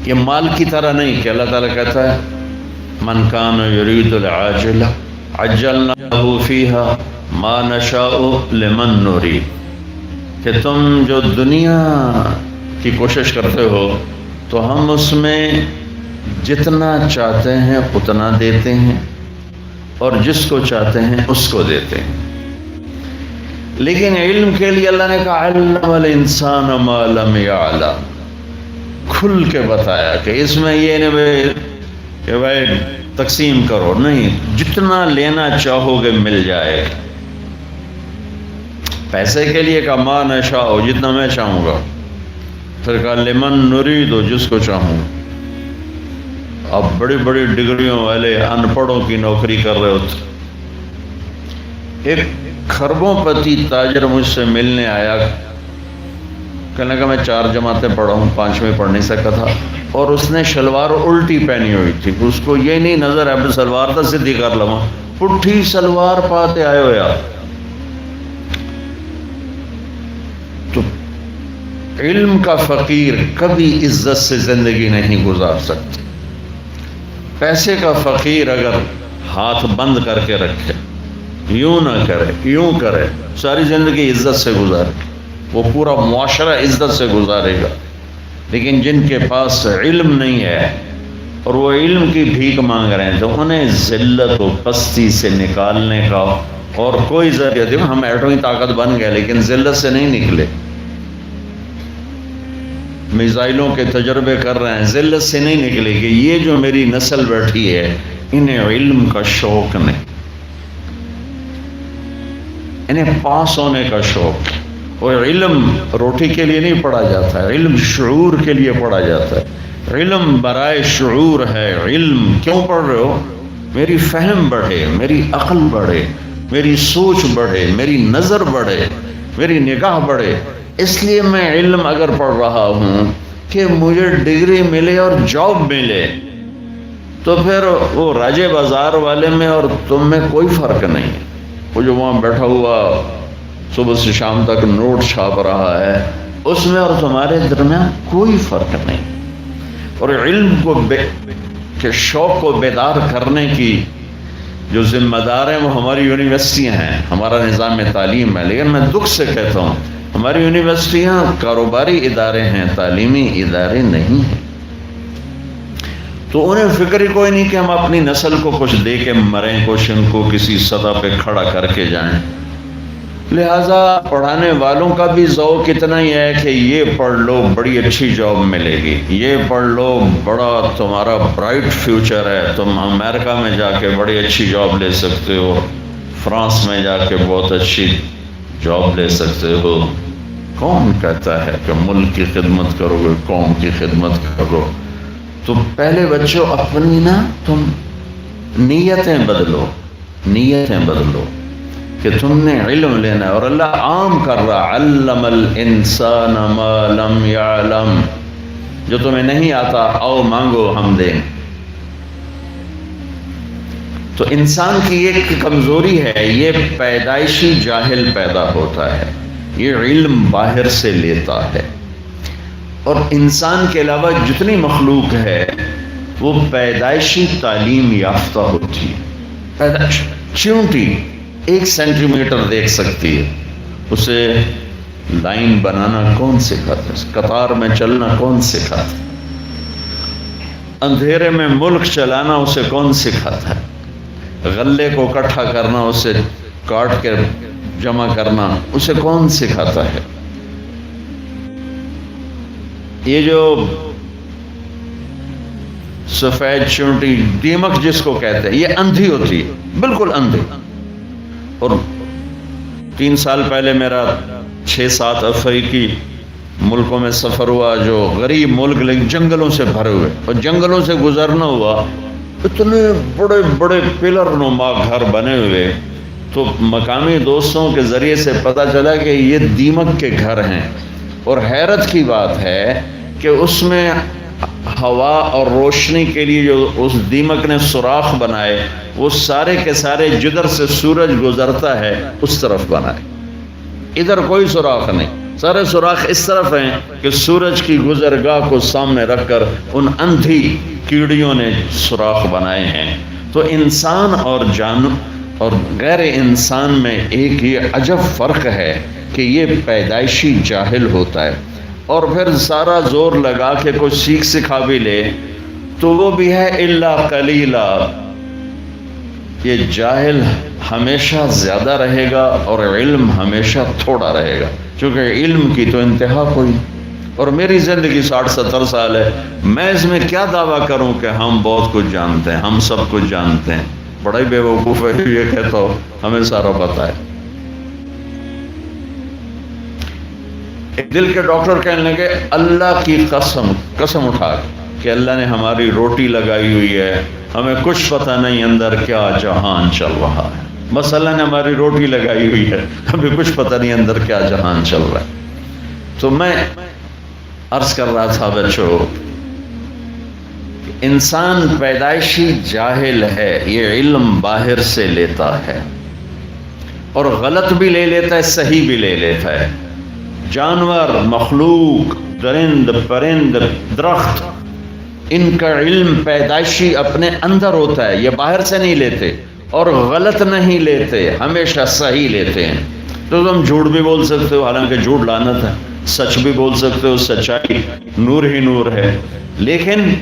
یہ مال کی طرح نہیں کہ اللہ تعالیٰ کہتا ہے من کان یرید العاجلہ عجلنا له فیہا ما نشاء لمن نرید، کہ تم جو دنیا کی کوشش کرتے ہو تو ہم اس میں جتنا چاہتے ہیں اتنا دیتے ہیں اور جس کو چاہتے ہیں اس کو دیتے ہیں۔ لیکن علم کے لیے اللہ نے کہا علم الانسان ما لم یعلم، کھل کے بتایا کہ اس میں یہ نہیں کہ بھائی تقسیم کرو، نہیں، جتنا لینا چاہو گے مل جائے۔ پیسے کے لیے کہا ما نشاء، جتنا میں چاہوں گا، پھر کہا لمن نرید، جس کو چاہوں۔ اب بڑی بڑی ڈگریوں والے ان پڑھوں کی نوکری کر رہے ہوتے۔ ایک خربوں پتی تاجر مجھ سے ملنے آیا، کہنے لگا میں 4 جماعتیں پڑھا ہوں، 5ویں پڑھ نہیں سکتا تھا، اور اس نے شلوار الٹی پہنی ہوئی تھی، اس کو یہ نہیں نظر ہے سلوار تو سیدھی کر لوا، پٹھی سلوار پاتے آئے ہوئے آپ۔ تو علم کا فقیر کبھی عزت سے زندگی نہیں گزار سکتا۔ پیسے کا فقیر اگر ہاتھ بند کر کے رکھے، یوں نہ کرے یوں کرے، ساری زندگی عزت سے گزارے، وہ پورا معاشرہ عزت سے گزارے گا۔ لیکن جن کے پاس علم نہیں ہے اور وہ علم کی بھیک مانگ رہے ہیں تو انہیں ذلت و پستی سے نکالنے کا اور کوئی ذریعہ نہیں۔ ہم ایٹمی طاقت بن گئے لیکن ذلت سے نہیں نکلے، میزائلوں کے تجربے کر رہے ہیں، ذلت سے نہیں نکلے کہ یہ جو میری نسل بیٹھی ہے انہیں علم کا شوق نہیں، انہیں پاس ہونے کا شوق۔ اور علم روٹی کے لیے نہیں پڑھا جاتا ہے، علم شعور کے لیے پڑھا جاتا ہے۔ علم برائے شعور ہے۔ علم کیوں پڑھ رہے ہو؟ میری فہم بڑھے، میری عقل بڑھے، میری سوچ بڑھے، میری نظر بڑھے، میری نگاہ بڑھے۔ اس لیے میں علم اگر پڑھ رہا ہوں کہ مجھے ڈگری ملے اور جاب ملے، تو پھر وہ راجے بازار والے میں اور تم میں کوئی فرق نہیں ہے۔ وہ جو وہاں بیٹھا ہوا صبح سے شام تک نوٹ چھاپ رہا ہے، اس میں اور تمہارے درمیان کوئی فرق نہیں۔ اور علم کو کے شوق کو بیدار کرنے کی جو ذمہ دار ہیں وہ ہماری یونیورسٹیاں ہیں، ہمارا نظام تعلیم ہے۔ لیکن میں دکھ سے کہتا ہوں ہماری یونیورسٹیاں کاروباری ادارے ہیں، تعلیمی ادارے نہیں ہیں۔ تو انہیں فکر ہی کوئی نہیں کہ ہم اپنی نسل کو کچھ دے کے مریں، کچھ ان کو کسی سطح پہ کھڑا کر کے جائیں۔ لہٰذا پڑھانے والوں کا بھی ذوق اتنا ہی ہے کہ یہ پڑھ لو بڑی اچھی جاب ملے گی، یہ پڑھ لو بڑا تمہارا برائٹ فیوچر ہے، تم امریکہ میں جا کے بڑی اچھی جاب لے سکتے ہو، فرانس میں جا کے بہت اچھی جاب لے سکتے ہو۔ کون کہتا ہے کہ ملک کی خدمت کرو گے، قوم کی خدمت کرو؟ تو پہلے بچوں اپنی تم نیتیں بدلو، نیتیں بدلو کہ تم نے علم لینا ہے۔ اور اللہ عام کر رہا علم الانسان ما لم یعلم، جو تمہیں نہیں آتا آؤ مانگو ہم دیں۔ تو انسان کی ایک کمزوری ہے، یہ پیدائشی جاہل پیدا ہوتا ہے، یہ علم باہر سے لیتا ہے۔ اور انسان کے علاوہ جتنی مخلوق ہے وہ پیدائشی تعلیم یافتہ ہوتی ہے۔ چیونٹی 1 سینٹی میٹر دیکھ سکتی ہے، اسے لائن بنانا کون سکھاتا ہے؟ قطار میں چلنا کون سکھاتا ہے؟ اندھیرے میں ملک چلانا اسے کون سکھاتا ہے؟ غلے کو اکٹھا کرنا، اسے کاٹ کے جمع کرنا اسے کون سکھاتا ہے؟ یہ جو سفید چونٹی دیمک جس کو کہتے ہیں، یہ اندھی ہوتی ہے، بالکل اندھی۔ اور 3 سال پہلے میرا 6-7 افریقی ملکوں میں سفر ہوا، جو غریب ملک لیکن جنگلوں سے بھرے ہوئے، اور جنگلوں سے گزرنا ہوا، اتنے بڑے بڑے پلر نما گھر بنے ہوئے۔ تو مقامی دوستوں کے ذریعے سے پتہ چلا کہ یہ دیمک کے گھر ہیں۔ اور حیرت کی بات ہے کہ اس میں ہوا اور روشنی کے لیے جو اس دیمک نے سوراخ بنائے، وہ سارے کے سارے جدھر سے سورج گزرتا ہے اس طرف بنائے، ادھر کوئی سوراخ نہیں۔ سارے سوراخ اس طرف ہیں کہ سورج کی گزرگاہ کو سامنے رکھ کر ان اندھی کیڑیوں نے سوراخ بنائے ہیں۔ تو انسان اور غیر انسان میں ایک یہ عجب فرق ہے کہ یہ پیدائشی جاہل ہوتا ہے، اور پھر سارا زور لگا کے کوئی سیکھ سکھا بھی لے تو وہ بھی ہے الا قلیلا۔ یہ جاہل ہمیشہ زیادہ رہے گا اور علم ہمیشہ تھوڑا رہے گا، چونکہ علم کی تو انتہا کوئی۔ اور میری زندگی 60-70 سال ہے، میں اس میں کیا دعویٰ کروں کہ ہم بہت کچھ جانتے ہیں، ہم سب کچھ جانتے ہیں۔ بڑا ہی بے وقوف ہے یہ کہتا ہو ہمیں سارا پتہ ہے۔ ایک دل کے ڈاکٹر کہنے لگے اللہ کی قسم اٹھا کہ اللہ نے ہماری روٹی لگائی ہوئی ہے، ہمیں کچھ پتہ نہیں اندر کیا جہان چل رہا ہے، بس اللہ نے ہماری روٹی لگائی ہوئی ہے، ہمیں کچھ پتہ نہیں اندر کیا جہان چل رہا ہے۔ تو میں عرض کر رہا تھا بچوں، انسان پیدائشی جاہل ہے، یہ علم باہر سے لیتا ہے اور غلط بھی لے لیتا ہے، صحیح بھی لے لیتا ہے۔ جانور، مخلوق، درند، پرند، درخت، ان کا علم پیدائشی اپنے اندر ہوتا ہے، یہ باہر سے نہیں لیتے اور غلط نہیں لیتے، ہمیشہ صحیح لیتے ہیں۔ تو تم جھوٹ بھی بول سکتے ہو، حالانکہ جھوٹ لعنت ہے، سچ بھی بول سکتے ہو، سچائی نور ہی نور ہے، لیکن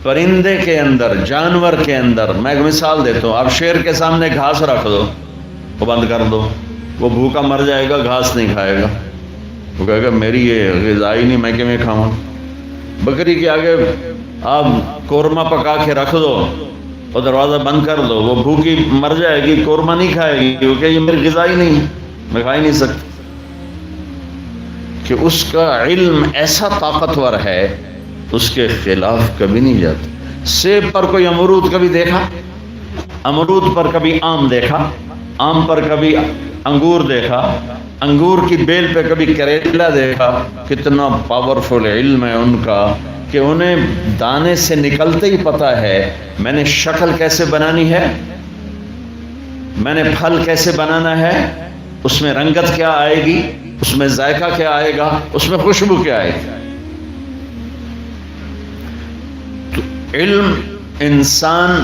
پرندے کے اندر، جانور کے اندر، میں ایک مثال دیتا ہوں، آپ شیر کے سامنے گھاس رکھ دو، وہ بند کر دو، وہ بھوکا مر جائے گا، گھاس نہیں کھائے گا، وہ کہے گا میری یہ غذا ہی نہیں، میں کہ میں کھاؤں۔ بکری کے آگے آپ قورمہ پکا کے رکھ دو اور دروازہ بند کر دو، وہ بھوکی مر جائے گی، قورمہ نہیں کھائے گی، کیونکہ یہ میری غذا ہی نہیں ہے، میں کھا ہی نہیں سکتا۔ کہ اس کا علم ایسا طاقتور ہے، اس کے خلاف کبھی نہیں جاتا۔ سیب پر کوئی امرود کبھی دیکھا؟ امرود پر کبھی آم دیکھا؟ آم پر کبھی انگور دیکھا؟ انگور کی بیل پہ کبھی کریلا دیکھا؟ کتنا پاورفل علم ہے ان کا کہ انہیں دانے سے نکلتے ہی پتہ ہے میں نے شکل کیسے بنانی ہے، میں نے پھل کیسے بنانا ہے، اس میں رنگت کیا آئے گی، اس میں ذائقہ کیا آئے گا، اس میں خوشبو کیا آئے گی۔ تو علم انسان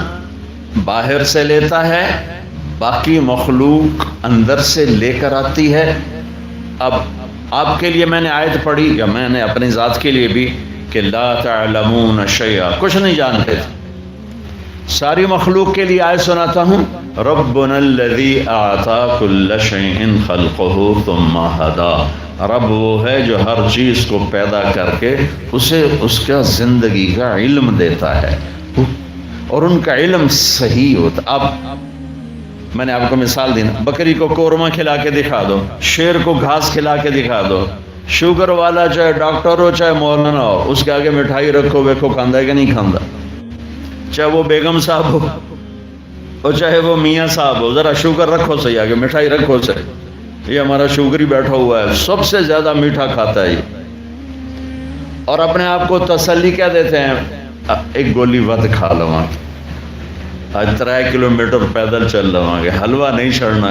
باہر سے لیتا ہے، باقی مخلوق اندر سے لے کر آتی ہے۔ اب آپ کے لیے میں نے آیت پڑھی، یا میں نے اپنی ذات کے لیے بھی، کہ لا تعلمون شیئا، کچھ نہیں جانتے تھے۔ ساری مخلوق کے لیے آیت سناتا ہوں، ربنا الذی اعطی کل شیء خلقہ ثم ہدی، رب وہ ہے جو ہر چیز کو پیدا کر کے اسے اس کا زندگی کا علم دیتا ہے، اور ان کا علم صحیح ہوتا۔ اب میں نے آپ کو مثال دی نا، بکری کو قورمہ کھلا کے دکھا دو، شیر کو گھاس کھلا کے دکھا دو، شوگر والا چاہے ڈاکٹر ہو چاہے مولانا ہو، اس کے آگے مٹھائی رکھو، دیکھو کھاندا ہے کہ نہیں کھاندا، چاہے وہ بیگم صاحب ہو اور چاہے وہ میاں صاحب ہو، ذرا شوگر رکھو صحیح آگے، مٹھائی رکھو صحیح۔ یہ ہمارا شوگر ہی بیٹھا ہوا ہے، سب سے زیادہ میٹھا کھاتا ہے یہ، اور اپنے آپ کو تسلی کیا دیتے ہیں، ایک گولی ود کھا لواں، آج 3 کلومیٹر پیدل چل لواں گے، حلوہ نہیں چھڑنا۔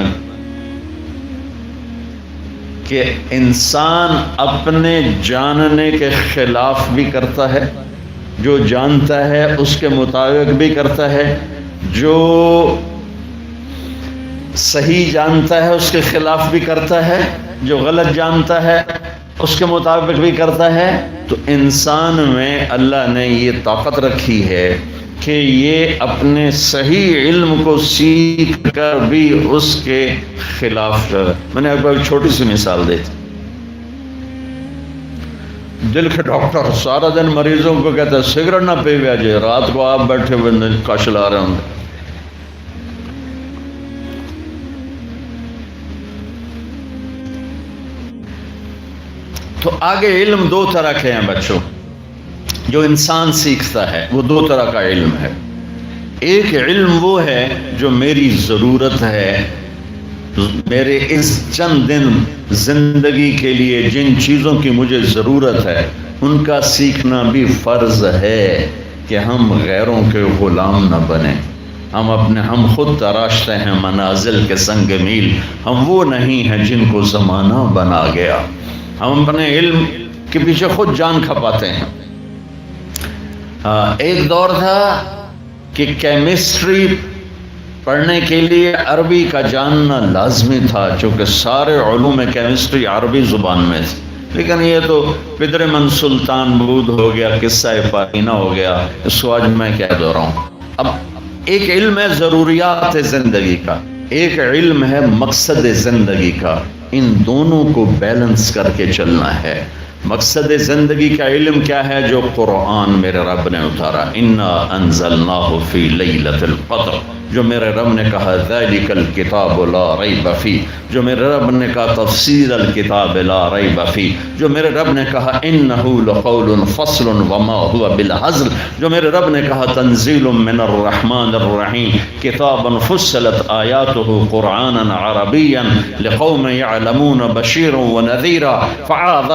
کہ انسان اپنے جاننے کے خلاف بھی کرتا ہے، جو جانتا ہے اس کے مطابق بھی کرتا ہے، جو صحیح جانتا ہے اس کے خلاف بھی کرتا ہے، جو غلط جانتا ہے اس کے مطابق بھی کرتا ہے۔ تو انسان میں اللہ نے یہ طاقت رکھی ہے کہ یہ اپنے صحیح علم کو سیکھ کر بھی اس کے خلاف کر۔ میں نے آپ کو ایک چھوٹی سی مثال دی تھی، دل کے ڈاکٹر سارا دن مریضوں کو کہتے ہیں سگریٹ نہ پیویا جی، رات کو آپ بیٹھے ہوئے کش لا رہے ہوں۔ تو آگے علم 2 طرح کے ہیں بچوں، جو انسان سیکھتا ہے وہ 2 طرح کا علم ہے۔ ایک علم وہ ہے جو میری ضرورت ہے، میرے اس چند دن زندگی کے لیے جن چیزوں کی مجھے ضرورت ہے ان کا سیکھنا بھی فرض ہے کہ ہم غیروں کے غلام نہ بنیں۔ ہم خود تراشتے ہیں منازل کے سنگ میل، ہم وہ نہیں ہیں جن کو زمانہ بنا گیا، ہم اپنے علم کے پیچھے خود جان کھپاتے ہیں۔ ایک دور تھا کہ کیمسٹری پڑھنے کے لیے عربی کا جاننا لازمی تھا، چونکہ سارے علوم کیمسٹری عربی زبان میں تھے، لیکن یہ تو پدر من سلطان بود ہو گیا، قصہ پارینہ ہو گیا، اس کو آج میں کہہ دو رہا ہوں۔ اب ایک علم ہے ضروریات زندگی کا، ایک علم ہے مقصد زندگی کا، ان دونوں کو بیلنس کر کے چلنا ہے۔ مقصد زندگی کا علم کیا ہے؟ جو قرآن میرے رب نے اتارا، انا انزلناہ فی لیلۃ القدر، جو میرے رب نے کہا ذالک الکتاب لا ریب فیہ، جو میرے رب نے کہا تفسیر الکتاب لا ریب فیہ، جو میرے رب نے کہا انہ لقول فصل وما هو بالہزل، جو میرے رب نے کہا تنزیل من الرحمن الرحیم، کتابا فصلت آیاتہ قرآنا عربیا لقوم یعلمون بشیرا ونذیرا فعارض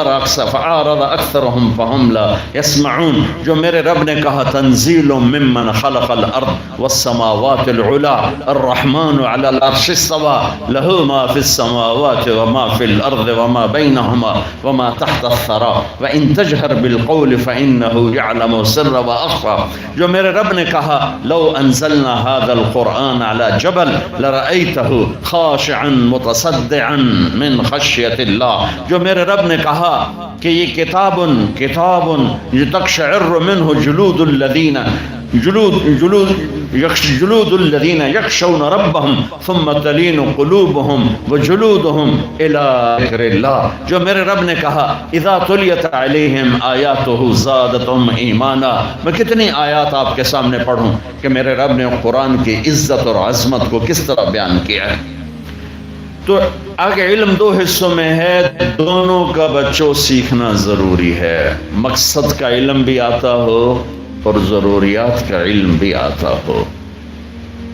اکثرهم فهم لا يسمعون، جو میرے رب نے کہا تنزیل ممن خلق الارض والسماوات العلا الرحمن على العرش استوى له ما في السماوات وما في الارض وما بينهما وما تحت الثرى وان تجهر بالقول فانه يعلم السر واخفى، جو میرے رب نے کہا لو انزلنا هذا القرآن على جبل لرأيته خاشعا متصدعا من خشية الله، جو میرے رب نے کہا کہ یہ کتاب تقشعر منه جلود الذين يخشون ربهم ثم تلين قلوبهم وجلودهم الى ذکر اللہ، جو میرے رب نے کہا اذا تلیت علیہم آیاتہ زادتہم ایمانا۔ میں کتنی آیات آپ کے سامنے پڑھوں کہ میرے رب نے قرآن کی عزت اور عظمت کو کس طرح بیان کیا ہے۔ تو آگے علم دو حصوں میں ہے، دونوں کا بچوں سیکھنا ضروری ہے، مقصد کا علم بھی آتا ہو اور ضروریات کا علم بھی آتا ہو،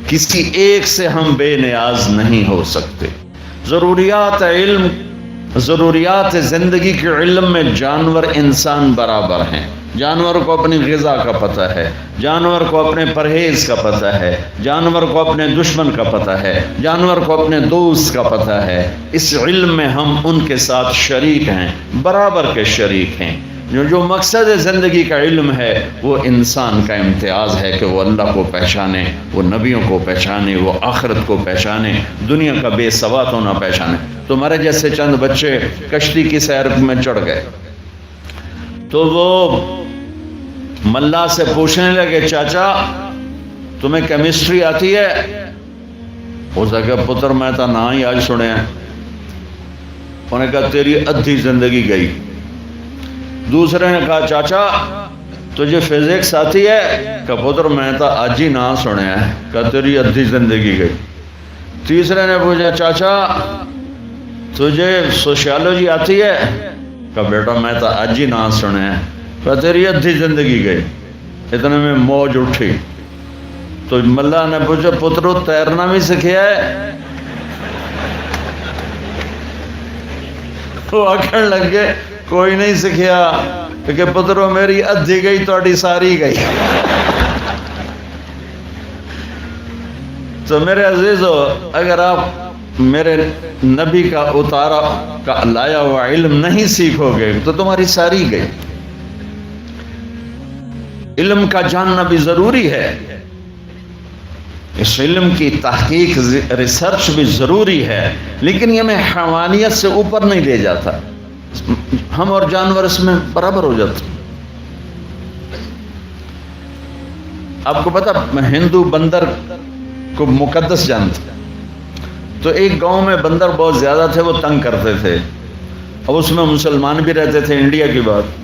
کسی ایک سے ہم بے نیاز نہیں ہو سکتے۔ ضروریات زندگی کے علم میں جانور انسان برابر ہیں، جانور کو اپنی غذا کا پتہ ہے، جانور کو اپنے پرہیز کا پتہ ہے، جانور کو اپنے دشمن کا پتہ ہے، جانور کو اپنے دوست کا پتہ ہے۔ اس علم میں ہم ان کے ساتھ شریک ہیں، برابر کے شریک ہیں۔ جو مقصد زندگی کا علم ہے وہ انسان کا امتیاز ہے کہ وہ اللہ کو پہچانے، وہ نبیوں کو پہچانے، وہ آخرت کو پہچانے، دنیا کا بے سواد ہونا پہچانے۔ تمہارے جیسے چند بچے کشتی کی سیر میں چڑھ گئے تو وہ ملا سے پوچھنے لگے چاچا تمہیں کیمسٹری آتی ہے؟ اس نے کہا پتر میں تو نہ ہی آج سنے ہیں۔ انہوں نے کہا تیری ادھی زندگی گئی۔ دوسرے نے کہا چاچا تجھے فزکس آتی ہے؟ کہ پتر میں تو آج ہی نہ سنے ہیں۔ کہ تیری ادھی زندگی گئی۔ تیسرے نے پوچھا چاچا تجھے سوشیالوجی آتی ہے؟ کہ بیٹا میں تو آج ہی نہ سنے ہیں۔ کہ تیری ادھی زندگی گئی۔ اتنے میں موج اٹھی تو ملا نے پوچھا پترو تیرنا بھی سکھیا ہے؟ وہ آکھن لگ گئے کوئی نہیں سکھیا کہ پترو میری ادھی گئی تہاڈی ساری گئی۔ تو میرے عزیزو اگر آپ میرے نبی کا اتارا کا لایا ہوا علم نہیں سیکھو گے تو تمہاری ساری گئی۔ علم کا جاننا بھی ضروری ہے، اس علم کی تحقیق ریسرچ بھی ضروری ہے، لیکن یہ میں حیوانیت سے اوپر نہیں لے جاتا، ہم اور جانور اس میں برابر ہو جاتے۔ آپ کو پتا ہندو بندر کو مقدس جانتے، تو ایک گاؤں میں بندر بہت زیادہ تھے، وہ تنگ کرتے تھے، اب اس میں مسلمان بھی رہتے تھے، انڈیا کی بات۔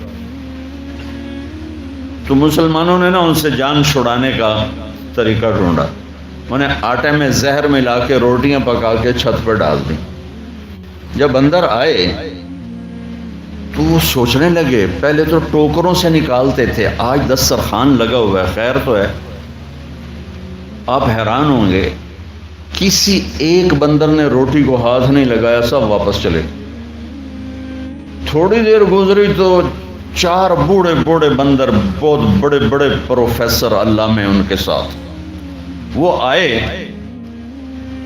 تو مسلمانوں نے نا ان سے جان چھڑانے کا طریقہ ڈھونڈا، انہیں آٹے میں زہر ملا کے روٹیاں پکا کے چھت پر ڈال دی۔ جب بندر آئے تو وہ سوچنے لگے، پہلے تو ٹوکروں سے نکالتے تھے، آج دسترخوان لگا ہوا ہے، خیر تو ہے۔ آپ حیران ہوں گے کسی ایک بندر نے روٹی کو ہاتھ نہیں لگایا، سب واپس چلے۔ تھوڑی دیر گزری تو 4 بوڑھے بوڑھے بندر، بہت بڑے بڑے پروفیسر علامے ان کے ساتھ، وہ آئے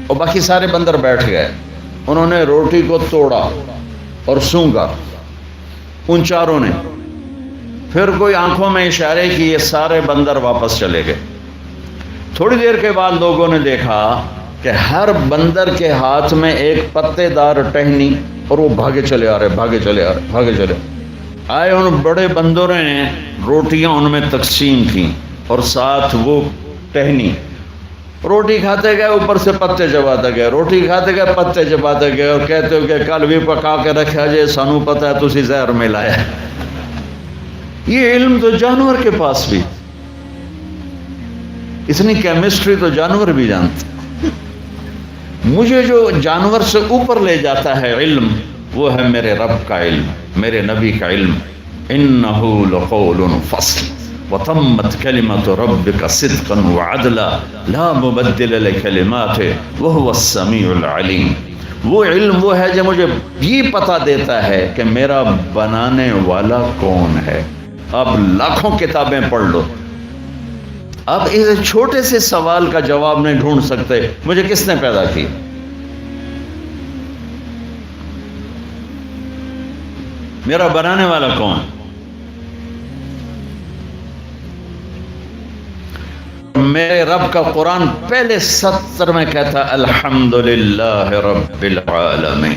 اور باقی سارے بندر بیٹھ گئے، انہوں نے روٹی کو توڑا اور سونگا ان چاروں نے، پھر کوئی آنکھوں میں اشارے کیے، سارے بندر واپس چلے گئے۔ تھوڑی دیر کے بعد لوگوں نے دیکھا کہ ہر بندر کے ہاتھ میں ایک پتے دار ٹہنی، اور وہ بھاگے چلے آ رہے آئے ان بڑے بندروں نے روٹیاں ان میں تقسیم کی اور ساتھ وہ ٹہنی، روٹی کھاتے گئے، اوپر سے پتے چباتے گئے، روٹی کھاتے گئے، پتے چباتے گئے، اور کہتے ہو کہ کل بھی پکا کے رکھا جے، سانو پتہ ہے تسی زہر ملایا۔ یہ علم تو جانور کے پاس بھی، اتنی کیمسٹری تو جانور بھی جانتے۔ مجھے جو جانور سے اوپر لے جاتا ہے علم، وہ ہے میرے رب کا علم، میرے نبی کا علم۔ انہ لقول فصل وتمت کلمۃ ربک صدقا وعدلا لا مبدل لکلماته وهو السمیع العلیم۔ وہ علم وہ ہے جو مجھے یہ پتہ دیتا ہے کہ میرا بنانے والا کون ہے۔ اب لاکھوں کتابیں پڑھ لو، اب اس چھوٹے سے سوال کا جواب نہیں ڈھونڈ سکتے، مجھے کس نے پیدا کی؟ میرا بنانے والا کون؟ میرے رب کا قرآن پہلے سطر میں کہتا الحمدللہ رب العالمین،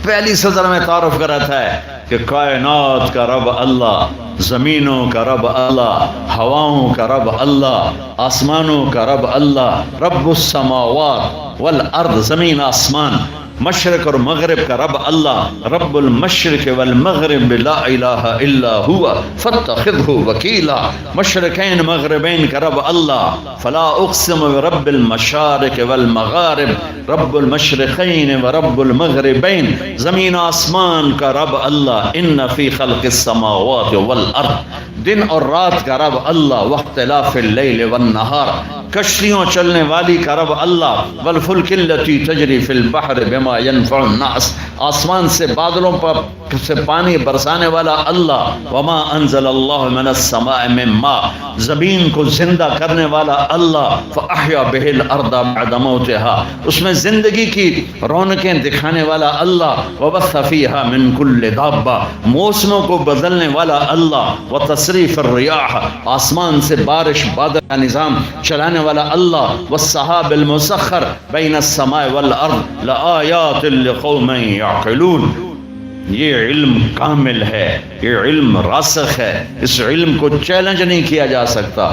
پہلی سطر میں تعارف کراتا ہے کہ کائنات کا رب اللہ، زمینوں کا رب اللہ، ہواؤں کا رب اللہ، آسمانوں کا رب اللہ، رب السماوات والارض، زمین آسمان، مشرق اور مغرب کا رب اللہ، رب المشرق والمغرب لا الہ الا ہوا فاتخذہ وکیلا، مشرقین مغربین کا رب اللہ، فلا اقسم برب المشارق والمغارب، رب المشرقین ورب المغربین، زمین آسمان کا رب اللہ، ان فی خلق السماوات والارض، دن اور رات کا رب اللہ، واختلاف اللیل والنہار، کشتیوں چلنے والی کا رب اللہ، والفلک التی تجری فی البحر بما ينفع الناس، آسمان سے بادلوں پر سے پانی برسانے والا اللہ، وما انزل اللہ من السماء من ماء، زمین کو زندہ کرنے والا اللہ، فاحیا به الارض بعد موتها، اس میں زندگی کی رونقیں دکھانے والا اللہ، وبث فیها من کل دابہ، موسموں کو بدلنے والا اللہ، وتصریف الریاح، آسمان سے بارش بادل کا نظام چلانے والا اللہ، والسحاب المسخر بین السماء والارض لآیات لقوم یعقلون۔ یہ علم کامل ہے، یہ علم راسخ ہے، اس علم کو چیلنج نہیں کیا جا سکتا۔